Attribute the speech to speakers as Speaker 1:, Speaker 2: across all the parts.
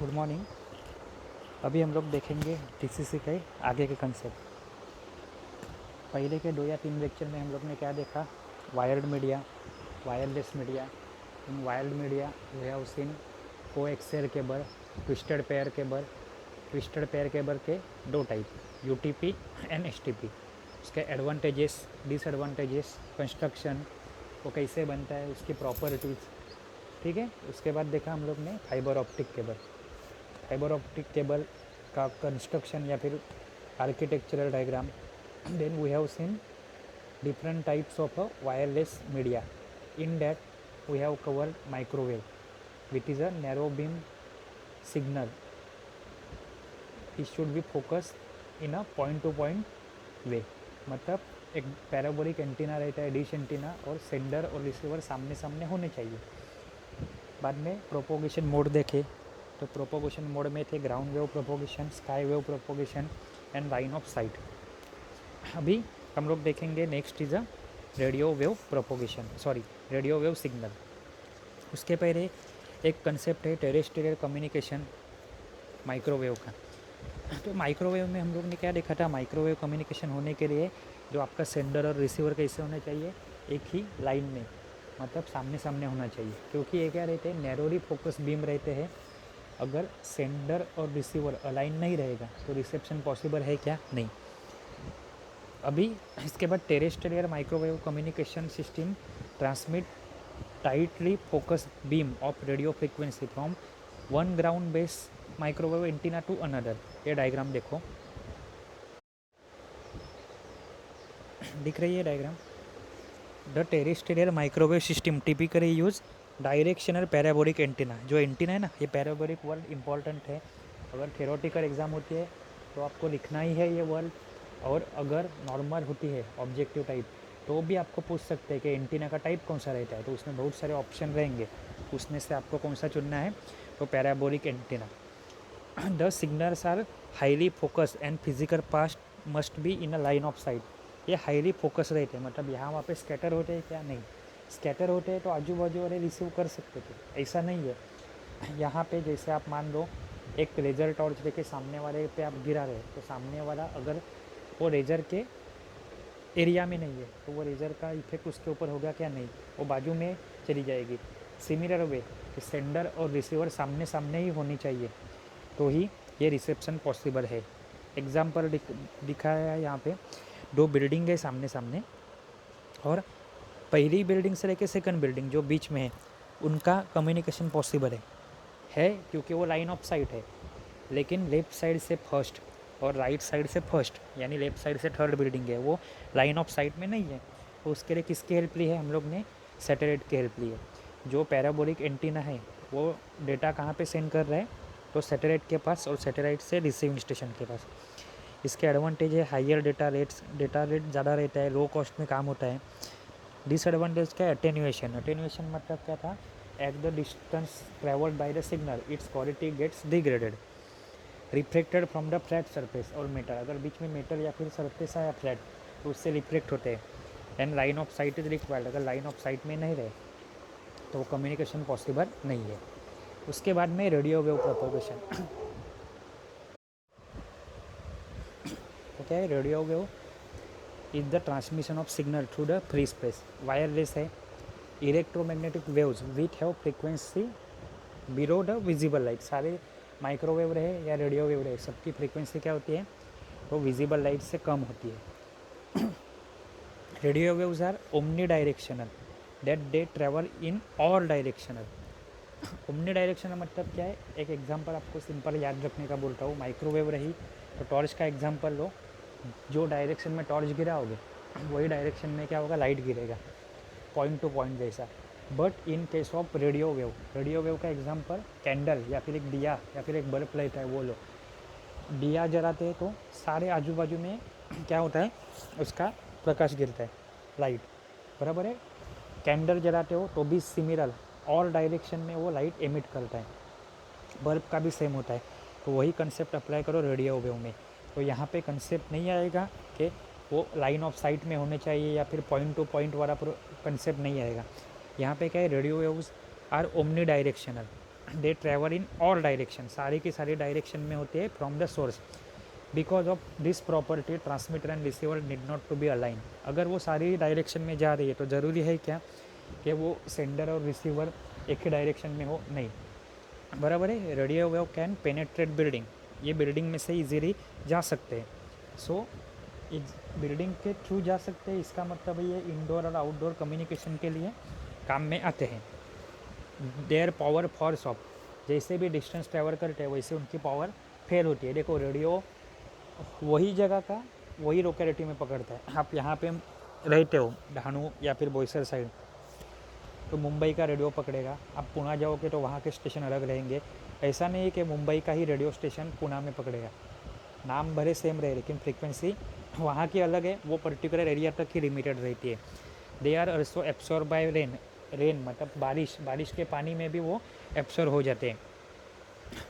Speaker 1: Good morning. अभी हम लोग देखेंगे टीसीसी के आगे के कंसेप्ट। पहले के 2 या 3 लेक्चर में हम लोग ने क्या देखा, wired media, wireless media. In wired media we have seen coaxial cable, twisted pair cable के 2 टाइप, यूटीपी एंड एसटीपी। उसके एडवांटेजेस, डिसएडवांटेजेस, कंस्ट्रक्शन, वो कैसे बनता है, उसकी प्रॉपर्टीज़, ठीक है। उसके बाद देखा हम लोग ने फाइबर ऑप्टिक केबल का कंस्ट्रक्शन या फिर architectural diagram. Then we have seen different types of a wireless media. In that we have covered microwave, which is a narrow beam signal. It should be focused in a point to point way. मतलब एक parabolic antenna रहता है, dish antenna, और sender और receiver सामने सामने होने चाहिए। बाद में प्रोपोगेशन मोड देखे तो प्रोपोगेशन मोड में थे ground wave propagation, sky wave propagation and line of site. अभी हम लोग देखेंगे next is a radio wave signal. उसके पहले एक कंसेप्ट है टेरेस्ट्रियल कम्युनिकेशन माइक्रोवेव का। तो माइक्रोवेव में हम लोग ने क्या देखा था, माइक्रोवेव कम्युनिकेशन होने के लिए जो आपका सेंडर और रिसीवर कैसे होना चाहिए, एक ही लाइन में, मतलब सामने सामने होना चाहिए। क्योंकि ये क्या रहते हैं, नैरोली फोकस बीम रहते हैं। अगर सेंडर और रिसीवर अलाइन नहीं रहेगा तो रिसेप्शन पॉसिबल है क्या, नहीं। अभी इसके बाद terrestrial microwave communication system transmit tightly focus beam of radio frequency from one ground base microwave antenna to another. ये डायग्राम देखो, दिख रही है diagram. The terrestrial microwave system typically use directional parabolic antenna. जो एंटीना है ना, ये parabolic word important है। अगर थ्योरेटिकल एग्जाम होती है तो आपको लिखना ही है ये वर्ड, और अगर नॉर्मल होती है ऑब्जेक्टिव टाइप तो भी आपको पूछ सकते हैं कि एंटीना का टाइप कौन सा रहता है। तो उसमें बहुत सारे ऑप्शन रहेंगे, उसमें से आपको कौन सा चुनना है, तो parabolic antenna. The signals are highly focus and physical past must be in a line of sight. ये हाईली फोकस रहते हैं, मतलब यहाँ वहाँ पे स्कैटर होते हैं क्या, नहीं। स्कैटर होते हैं तो आजू बाजू वाले रिसीव कर सकते थे, ऐसा नहीं है। यहाँ पे जैसे आप मान लो एक लेजर टॉर्च लेके सामने वाले पे आप गिरा रहे, तो सामने वाला अगर वो रेजर के एरिया में नहीं है तो वो रेजर का इफेक्ट उसके ऊपर होगा क्या, नहीं, वो बाजू में चली जाएगी। सिमिलर वे कि सेंडर और रिसीवर सामने सामने ही होनी चाहिए तो ही ये रिसेप्शन पॉसिबल है। एग्जाम्पल दिखाया है यहाँ पे, 2 बिल्डिंग है सामने सामने, और पहली बिल्डिंग से लेकर सेकंड बिल्डिंग जो बीच में है उनका कम्युनिकेशन पॉसिबल है क्योंकि वो लाइन ऑफ साइट है। लेकिन लेफ़्ट साइड से फर्स्ट और राइट साइड से फर्स्ट, यानी लेफ़्ट साइड से थर्ड बिल्डिंग है, वो लाइन ऑफ साइट में नहीं है। तो उसके लिए किसकी हेल्प ली है, हम लोग ने सैटेलाइट की हेल्प ली है। जो पैराबोलिक एंटीना है वो डेटा कहाँ पे सेंड कर रहा है, तो सैटेलाइट के पास, और सैटेलाइट से रिसीविंग स्टेशन के पास। इसके एडवांटेज है हाइयर डेटा रेट ज़्यादा रहता है, लो कॉस्ट में काम होता है। डिसएडवांटेज क्या है, अटेन्यूएशन मतलब क्या था, at the distance travelled by the signal its quality gets degraded, reflected from the flat surface और मेटल। अगर बीच में मेटल या फिर सरफेस आया फ्लैट तो उससे रिफ्लेक्ट होते हैं। And line of site is required, अगर लाइन ऑफ साइट में नहीं रहे तो वो कम्युनिकेशन पॉसिबल नहीं है। उसके बाद में रेडियो वेव प्रोपोगेशन। तो क्या है, radio wave is the transmission of signal through the free space. Wireless है, electromagnetic waves which have frequency below the visible light. सारे माइक्रोवेव रहे या रेडियो वेव रहे, सबकी फ्रीक्वेंसी क्या होती है, तो विजिबल लाइट से कम होती है। Radio waves are omni directional, that they travel in all directional. Omni directional मतलब क्या है, एक एग्जांपल आपको सिंपल याद रखने का बोलता हूँ। माइक्रोवेव रही तो टॉर्च का एग्जांपल लो, जो डायरेक्शन में टॉर्च गिराओगे वही डायरेक्शन में क्या होगा, लाइट गिरेगा, पॉइंट टू पॉइंट जैसा। But in case of radio wave का एग्जांपल कैंडल या फिर एक दिया या फिर एक बल्ब लाइट है, वो लो। दिया जलाते हैं तो सारे आजू बाजू में क्या होता है, उसका प्रकाश गिरता है, लाइट, बराबर है। कैंडल जलाते हो तो भी सिमिलर, ऑल डायरेक्शन में वो लाइट एमिट करता है। बल्ब का भी सेम होता है। तो वही कंसेप्ट अप्लाई करो रेडियो वेव में। तो यहाँ पे कंसेप्ट नहीं आएगा कि वो लाइन ऑफ साइट में होने चाहिए या फिर पॉइंट टू पॉइंट वाला कंसेप्ट नहीं आएगा। यहाँ पे क्या है, radio waves are omni directional, they travel in all direction, सारी की सारी डायरेक्शन में होती है from the source. Because of this property transmitter and receiver need not to be align. अगर वो सारी डायरेक्शन में जा रही है तो ज़रूरी है क्या कि वो सेंडर और रिसीवर एक ही डायरेक्शन में हो, नहीं। बराबर है। Radio wave can penetrate building, ये बिल्डिंग में से इजीली जा सकते हैं। सो इस बिल्डिंग के थ्रू जा सकते हैं, इसका मतलब ये इंडोर और आउटडोर कम्युनिकेशन के लिए काम में आते हैं। देयर पावर फॉर्स ऑफ, जैसे भी डिस्टेंस ट्रैवल करते हैं वैसे उनकी पावर फेल होती है। देखो रेडियो वही जगह का वही लोकेलिटी में पकड़ता है। आप यहाँ पे रहते हो ढाणू या फिर बोईसर साइड, तो मुंबई का रेडियो पकड़ेगा। आप पुणे जाओगे तो वहाँ के स्टेशन अलग रहेंगे। ऐसा नहीं है कि मुंबई का ही रेडियो स्टेशन पुणे में पकड़ेगा, नाम भले सेम रहे लेकिन फ्रीक्वेंसी वहाँ की अलग है, वो पर्टिकुलर एरिया तक ही लिमिटेड रहती है। They are also absorb by rain, rain मतलब बारिश, बारिश के पानी में भी वो एब्सॉर्ब हो जाते हैं।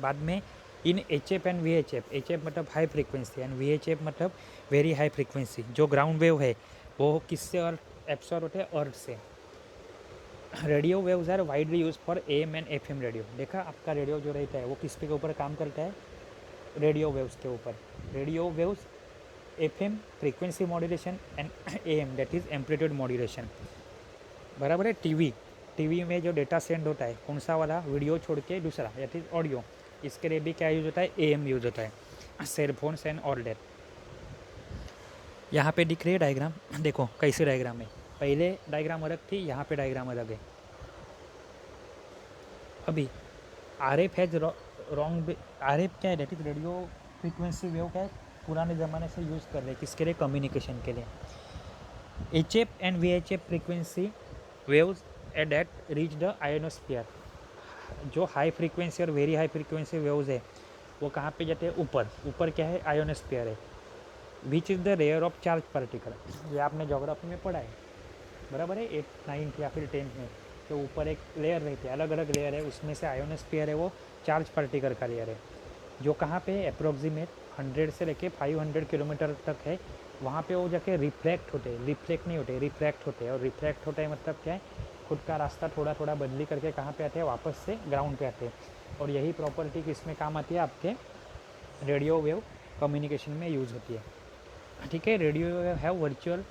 Speaker 1: बाद में इन H F and V H F, H F मतलब high frequency and V H F मतलब वेरी हाई फ्रीक्वेंसी, जो ग्राउंड वेव है वो किससे और एब्सॉर्ब होते हैं, अर्थ से। Radio waves are widely use for M and F M radio. देखा आपका रेडियो जो रहता है वो किस पे के ऊपर काम करता है, रेडियो वेव्स के ऊपर। Radio waves F M frequency modulation and A M that is amplitude modulation. बराबर है। टीवी, टीवी में जो डेटा सेंड होता है कौन सा वाला, वीडियो छोड़ के दूसरा दैट इज़ ऑडियो, इसके लिए भी क्या यूज़ होता है, ए एम यूज़ होता है। Cell phones and all that. यहाँ पे दिख रही है डायग्राम, देखो कैसे डायग्राम है। पहले डायग्राम अलग थी, यहाँ पे डायग्राम अलग है। अभी R F has wrong, R F क्या है, that is radio frequency wave का है, पुराने ज़माने से यूज़ कर रहे हैं किसके लिए, कम्युनिकेशन के लिए। H F and V H F frequency waves at that reach the ionosphere. जो हाई फ्रीक्वेंसी और वेरी हाई फ्रीक्वेंसी वेव्स है वो कहाँ पे जाते हैं, ऊपर। ऊपर क्या है, आयोनोस्फीयर है। Which is the layer of charge particle, ये आपने ज्योग्राफी में पढ़ा है, बराबर है, 8th 9th या फिर 10th में। तो ऊपर एक लेयर रहती है, अलग अलग लेयर है, उसमें से आयोनोस्फीयर है वो चार्ज पार्टिकल का लेयर है, जो कहाँ पे अप्रोक्सीमेट 100 से लेके 500 किलोमीटर तक है। वहाँ पे वो जाके रिफ्लेक्ट होते हैं, रिफ्लेक्ट नहीं होते, रिफ्रैक्ट होते हैं। और रिफ्रैक्ट होता है मतलब क्या है, खुद का रास्ता थोड़ा थोड़ा बदली करके कहाँ पे आते हैं, वापस से ग्राउंड पे आते हैं। और यही प्रॉपर्टी किस में काम आती है, आपके रेडियो वेव कम्युनिकेशन में यूज़ होती है। ठीक है। Radio wave have virtual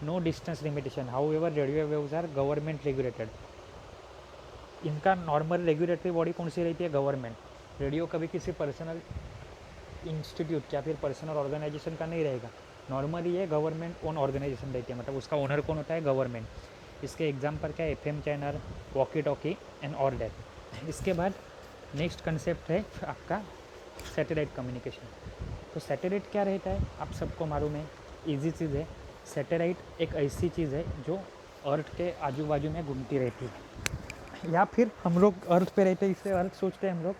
Speaker 1: no distance limitation, however radio waves are government regulated. इनका नॉर्मल रेगुलेटरी बॉडी कौन सी रहती है, गवर्नमेंट। रेडियो कभी किसी पर्सनल इंस्टीट्यूट या फिर पर्सनल ऑर्गेनाइजेशन का नहीं रहेगा, नॉर्मली ये गवर्नमेंट ओन ऑर्गेनाइजेशन रहती है, मतलब उसका ओनर कौन होता है, गवर्नमेंट। इसके एग्जाम्पल क्या है, FM channel, walkie talkie and all that. इसके बाद नेक्स्ट कंसेप्ट है आपका सैटेलाइट कम्युनिकेशन। तो सैटेलाइट क्या रहता है, आप सबको मालूम है, ईजी चीज़ है। सैटेलाइट एक ऐसी चीज़ है जो अर्थ के आजू बाजू में घूमती रहती है, या फिर हम लोग अर्थ पे रहते हैं इससे अर्थ सोचते हैं हम लोग।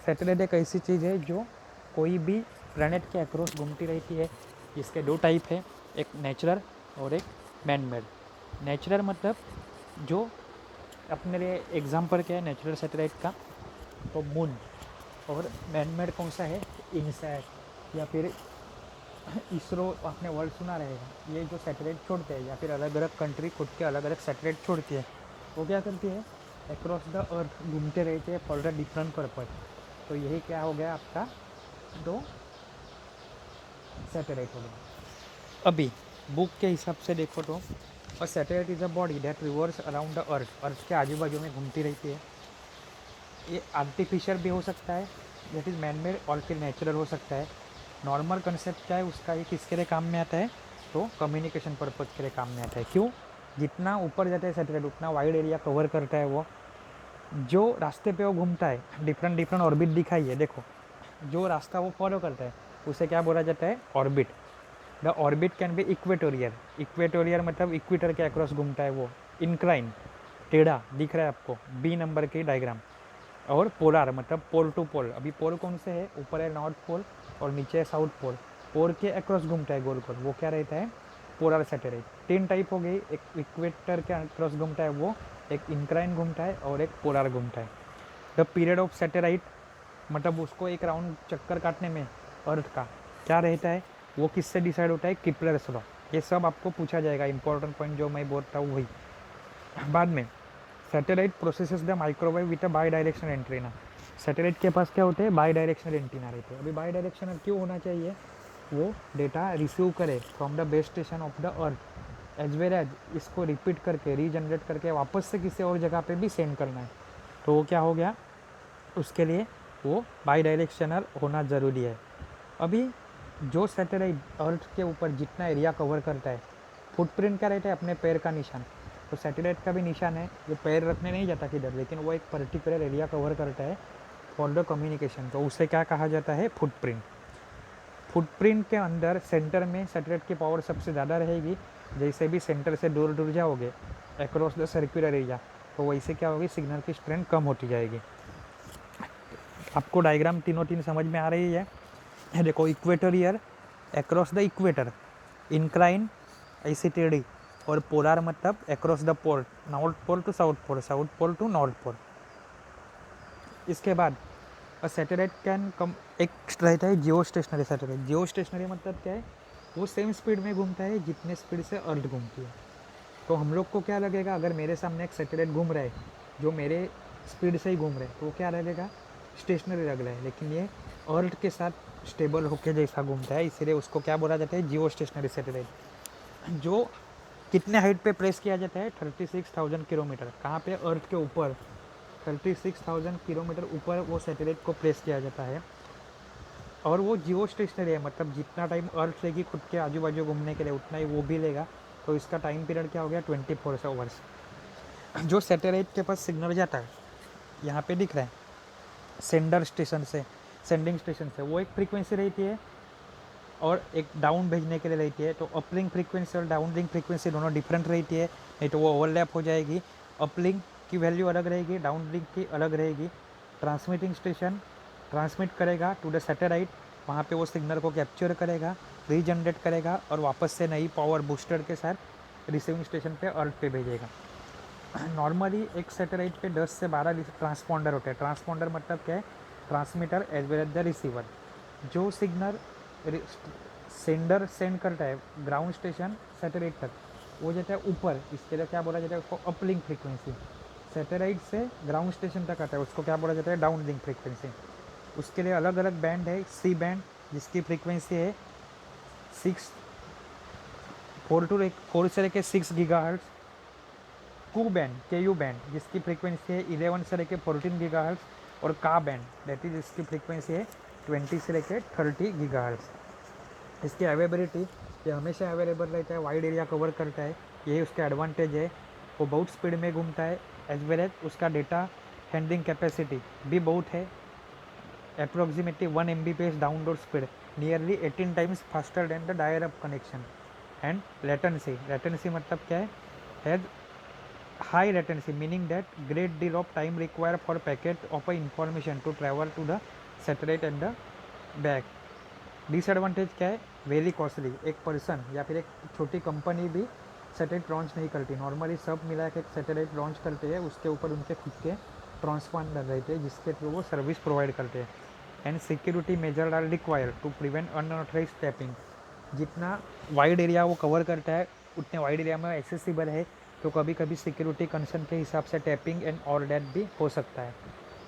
Speaker 1: सैटेलाइट एक ऐसी चीज़ है जो कोई भी प्लैनेट के अक्रॉस घूमती रहती है। इसके दो टाइप है, एक नेचुरल और एक मैन मेड। नेचुरल मतलब जो अपने लिए एग्जाम्पल क्या है नेचुरल सैटेलाइट का, तो मून। और मैन मेड कौन सा है, इनसैट या फिर इसरो, आपने वर्ड सुना रहेगा। ये जो सैटेलाइट छोड़ते हैं या फिर अलग अलग कंट्री खुद के अलग अलग सैटेलाइट छोड़ती है, वो क्या करती है, अक्रॉस द अर्थ घूमते रहते हैं फॉर द डिफरेंट पर्पज। तो यही क्या हो गया आपका, दो सैटेलाइट हो गया। अभी बुक के हिसाब से देखो तो और satellite is a body that reverse around the earth, earth के आजू बाजू में घूमती रहती है। ये आर्टिफिशियल भी हो सकता है, दैट इज़ मैन मेड, और फिर नेचुरल हो सकता है। नॉर्मल कंसेप्ट क्या है उसका, ये किसके लिए काम में आता है, तो कम्युनिकेशन पर्पज़ के लिए काम में आता है। क्यों, जितना ऊपर जाता है सैटेलाइट उतना वाइड एरिया कवर करता है वो। जो रास्ते पे वो घूमता है, डिफरेंट डिफरेंट ऑर्बिट दिखाई है, देखो जो रास्ता वो फॉलो करता है उसे क्या बोला जाता है, orbit. The orbit can be equatorial, equatorial मतलब इक्वेटर के अक्रॉस घूमता है वो। इंक्लाइन, टेढ़ा दिख रहा है आपको, बी नंबर की डायग्राम। और पोलार मतलब पोल टू पोल, अभी पोल कौन से है, ऊपर है नॉर्थ पोल और नीचे है साउथ पोल, पोल के अक्रॉस घूमता है गोल गोल, वो क्या रहता है, पोलर सैटेलाइट। 3 टाइप हो गई, एक इक्वेटर के अक्रॉस घूमता है वो, एक इंक्लाइन घूमता है और एक पोलर घूमता है। द पीरियड ऑफ सैटेलाइट मतलब उसको एक राउंड चक्कर काटने में अर्थ का क्या रहता है, वो किससे डिसाइड होता है, किपलर्स लॉ। ये सब आपको पूछा जाएगा, इंपॉर्टेंट पॉइंट जो मैं बोलता हूँ वही। बाद में satellite processes the microwave with a by directional antenna. Satellite के पास क्या होते हैं, बाई डायरेक्शनल एंटीना रहते हैं। अभी बाई डायरेक्शनल क्यों होना चाहिए, वो डेटा रिसीव करे from the base station of the earth as well as इसको रिपीट करके रीजनरेट करके वापस से किसी और जगह पे भी सेंड करना है। तो वो क्या हो गया, उसके लिए वो बाई डायरेक्शनल होना ज़रूरी है। अभी जो सैटेलाइट अर्थ के ऊपर जितना एरिया कवर करता है, फुटप्रिंट क्या रहता है, अपने पैर का निशान। तो सैटेलाइट का भी निशान है, वो पैर रखने नहीं जाता किधर, लेकिन वो एक पर्टिकुलर एरिया कवर करता है फॉर द कम्युनिकेशन। तो उसे क्या कहा जाता है, फुटप्रिंट। फुटप्रिंट के अंदर सेंटर में सैटेलाइट की पावर सबसे ज़्यादा रहेगी। जैसे भी सेंटर से दूर दूर जाओगे अक्रॉस द सर्कुलर एरिया, तो वैसे क्या होगी, सिग्नल की स्ट्रेंथ कम होती जाएगी। आपको डायग्राम तीनों तीन समझ में आ रही है। देखो equatorial across the equator, incline ऐसी टेढ़ी, और पोलार मतलब across the pole, north pole to south pole, south pole to north pole. इसके बाद सैटेलाइट कैन कम, एक रहता है geostationary satellite. Geostationary मतलब क्या है, वो सेम स्पीड में घूमता है जितने स्पीड से अर्थ घूमती है। तो हम लोग को क्या लगेगा, अगर मेरे सामने एक सैटेलाइट घूम रहा है जो मेरे स्पीड से ही घूम रहा है, तो वो क्या लगेगा, स्टेशनरी लग रहा है, लेकिन ये अर्थ के साथ स्टेबल होके जैसा घूमता है, इसीलिए उसको क्या बोला जाता है, जियो स्टेशनरी सैटेलाइट। जो कितने हाइट पे प्लेस किया जाता है, 36,000 किलोमीटर। कहाँ पे, अर्थ के ऊपर 36,000 किलोमीटर ऊपर वो सैटेलाइट को प्लेस किया जाता है। और वो जियो स्टेशनरी है, मतलब जितना टाइम अर्थ लेगी खुद के आजू बाजू घूमने के लिए उतना ही वो भी लेगा। तो इसका टाइम पीरियड क्या हो गया, 24 आवर्स। जो सैटेलाइट के पास सिग्नल जाता है, यहाँ पे दिख रहा है, सेंडर स्टेशन से, सेंडिंग स्टेशन से, वो एक फ्रीक्वेंसी रहती है और एक डाउन भेजने के लिए रहती है। तो अपलिंक फ्रीक्वेंसी और डाउन लिंक फ्रीक्वेंसी दोनों डिफरेंट रहती है, नहीं तो वो ओवरलैप हो जाएगी। अपलिंक की वैल्यू अलग रहेगी, डाउन लिंक की अलग रहेगी। ट्रांसमिटिंग स्टेशन ट्रांसमिट करेगा टू द सैटेलाइट, वहाँ पे वो सिग्नल को कैप्चर करेगा, रीजनरेट करेगा और वापस से नई पावर बूस्टर के साथ रिसीविंग स्टेशन पे अर्थ पे भेजेगा। नॉर्मली एक सैटेलाइट पे 10 से 12 ट्रांसपॉन्डर होते हैं। ट्रांसपॉन्डर मतलब क्या है, transmitter as well as the receiver. जो सिग्नल सेंडर सेंड करता है ग्राउंड स्टेशन सैटेलाइट तक, वो जाता है ऊपर, इसके लिए क्या बोला जाता है, उसको अपलिंक फ्रीक्वेंसी। सैटेलाइट से ग्राउंड स्टेशन तक आता है, उसको क्या बोला जाता है, डाउन लिंक फ्रीक्वेंसी। उसके लिए अलग अलग बैंड है। सी बैंड जिसकी फ्रीक्वेंसी है 4 से लेकर 6 गीगाहर्ट्ज़। कू बैंड, KU बैंड जिसकी फ्रीक्वेंसी है 11 से लेकर 14 गीगाहर्ट्ज़। और का बैंड दैट इज जिसकी फ्रीक्वेंसी है 20 से लेकर 30 गीगाहर्ट्ज़। इसकी अवेलेबिलिटी, ये हमेशा अवेलेबल रहता है, वाइड एरिया कवर करता है, यही उसका एडवांटेज है। वो बहुत स्पीड में घूमता है, एज वेल एज उसका डेटा हैंडलिंग कैपेसिटी भी बहुत है। Approximately 1 Mbps download speed, nearly 18 times faster than the dial up connection. And latency मतलब क्या है, has high latency meaning that great deal of time require for packet of a information to travel to the satellite and the back. Disadvantage क्या है, very costly. एक person या फिर एक छोटी कंपनी भी सैटेलाइट लॉन्च नहीं करती। नॉर्मली सब मिला के सैटेलाइट लॉन्च करते हैं, उसके ऊपर उनके खुद के ट्रांसपॉन्डर रहते हैं जिसके थ्रू वो सर्विस प्रोवाइड करते हैं। And security measure are required to prevent unauthorize tapping. जितना वाइड एरिया वो कवर करता है उतने वाइड एरिया में एक्सेसिबल है, तो कभी कभी सिक्योरिटी कंसर्न के हिसाब से टैपिंग एंड ऑल डैट भी हो सकता है।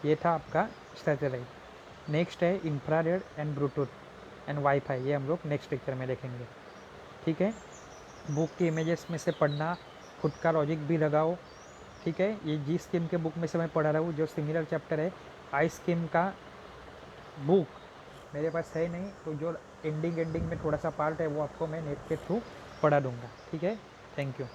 Speaker 1: ये था आपका सैटेलाइट। नेक्स्ट है infrared and Bluetooth and wifi, ये हम लोग नेक्स्ट लेक्चर में देखेंगे। ठीक है, बुक की इमेजेस में से पढ़ना, खुद का लॉजिक भी लगाओ। ठीक है, ये जी स्कीम के बुक में से मैं पढ़ा रहा हूँ, जो सिमिलर चैप्टर है आई स्कीम का बुक मेरे पास है नहीं, तो जो एंडिंग में थोड़ा सा पार्ट है वो आपको मैं नेट के थ्रू पढ़ा दूँगा। ठीक है, थैंक यू।